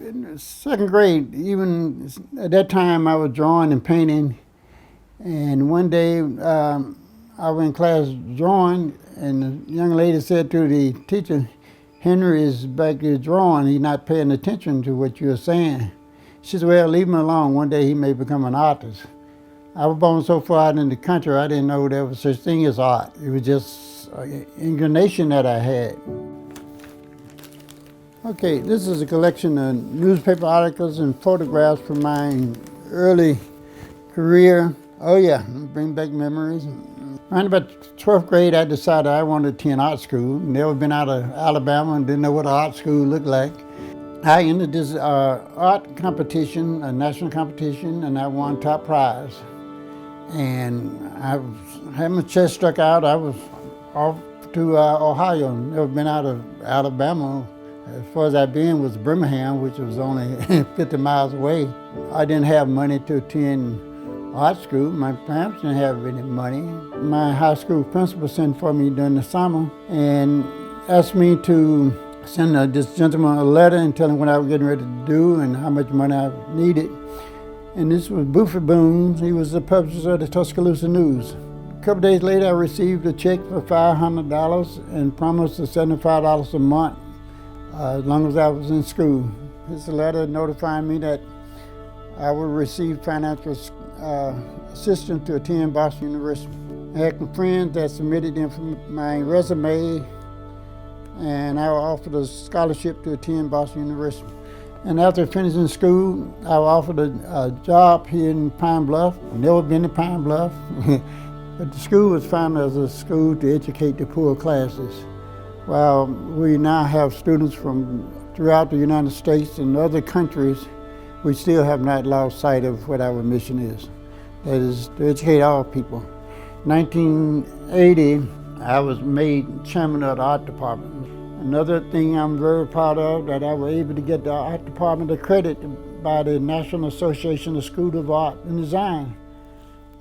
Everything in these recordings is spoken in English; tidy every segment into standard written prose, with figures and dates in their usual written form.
in second grade, even at that time, I was drawing and painting. And one day, I was in class drawing, and the young lady said to the teacher, "Henry is back there drawing. He's not paying attention to what you're saying." She said, "Well, leave him alone. One day he may become an artist." I was born so far out in the country, I didn't know there was such thing as art. It was just an inclination that I had. Okay, this is a collection of newspaper articles and photographs from my early career. Oh yeah, bring back memories. Around about 12th grade, I decided I wanted to attend art school. Never been out of Alabama and didn't know what an art school looked like. I entered this art competition, a national competition, and I won top prize. And I had my chest struck out. I was off to Ohio. Never been out of Alabama. As far as I've been was Birmingham, which was only 50 miles away. I didn't have money to attend art school. My parents didn't have any money. My high school principal sent for me during the summer and asked me to send this gentleman a letter and tell him what I was getting ready to do and how much money I needed. And this was Buford Boone. He was the publisher of the Tuscaloosa News. A couple days later, I received a check for $500 and promised $75 a month as long as I was in school. This letter notifying me that I would receive financial assistance to attend Boston University. I had some friends that submitted my resume, and I was offered a scholarship to attend Boston University. And after finishing school, I was offered a job here in Pine Bluff. I've never been to Pine Bluff, but the school was founded as a school to educate the poor classes. While we now have students from throughout the United States and other countries, we still have not lost sight of what our mission is. That is to educate all people. In 1980, I was made chairman of the art department. Another thing I'm very proud of, that I was able to get the art department accredited by the National Association of Schools of Art and Design.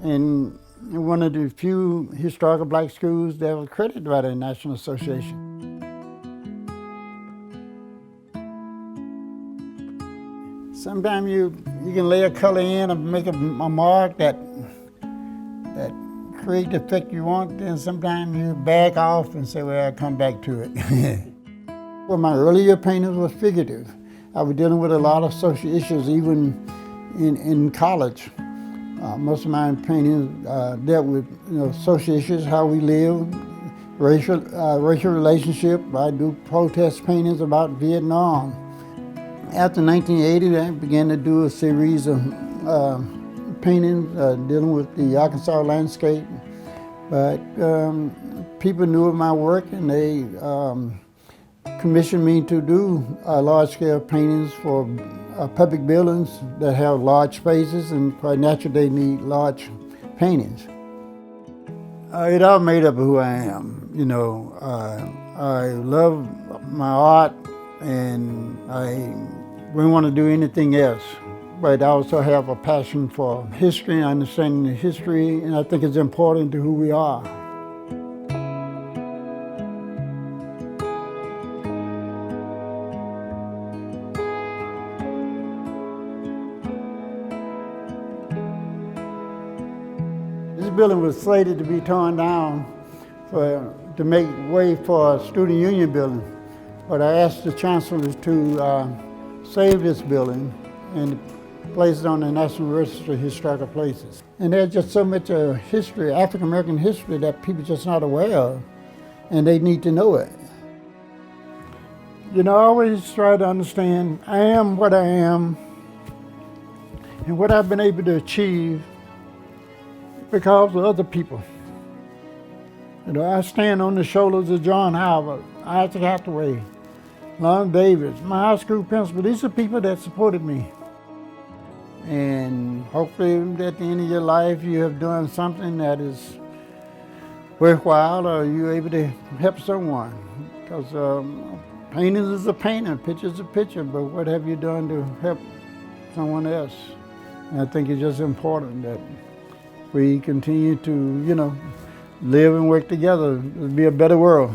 And one of the few historical black schools that were accredited by the National Association. Sometimes you can lay a color in and make a mark that create the effect you want, then sometimes you back off and say, well, I'll come back to it. Well, my earlier paintings were figurative. I was dealing with a lot of social issues even in college. Most of my paintings dealt with social issues, how we live, racial relationship. I do protest paintings about Vietnam. After 1980, I began to do a series of paintings dealing with the Arkansas landscape. But people knew of my work and they commissioned me to do large-scale paintings for public buildings that have large spaces, and quite naturally they need large paintings. It all made up of who I am. I love my art and I wouldn't want to do anything else. But I also have a passion for history, understanding the history, and I think it's important to who we are. This building was slated to be torn down to make way for a student union building. But I asked the chancellor to save this building and place it on the National Register of Historical Places. And there's just so much history, African American history, that people just not aware of, and they need to know it. I always try to understand I am what I am and what I've been able to achieve because of other people. I stand on the shoulders of John Howard, Isaac Hathaway, Lon Davis, my high school principal. These are people that supported me. And hopefully at the end of your life you have done something that is worthwhile, or you're able to help someone. Because painting is a painting, a picture is a picture, but what have you done to help someone else? And I think it's just important that we continue to, live and work together to be a better world.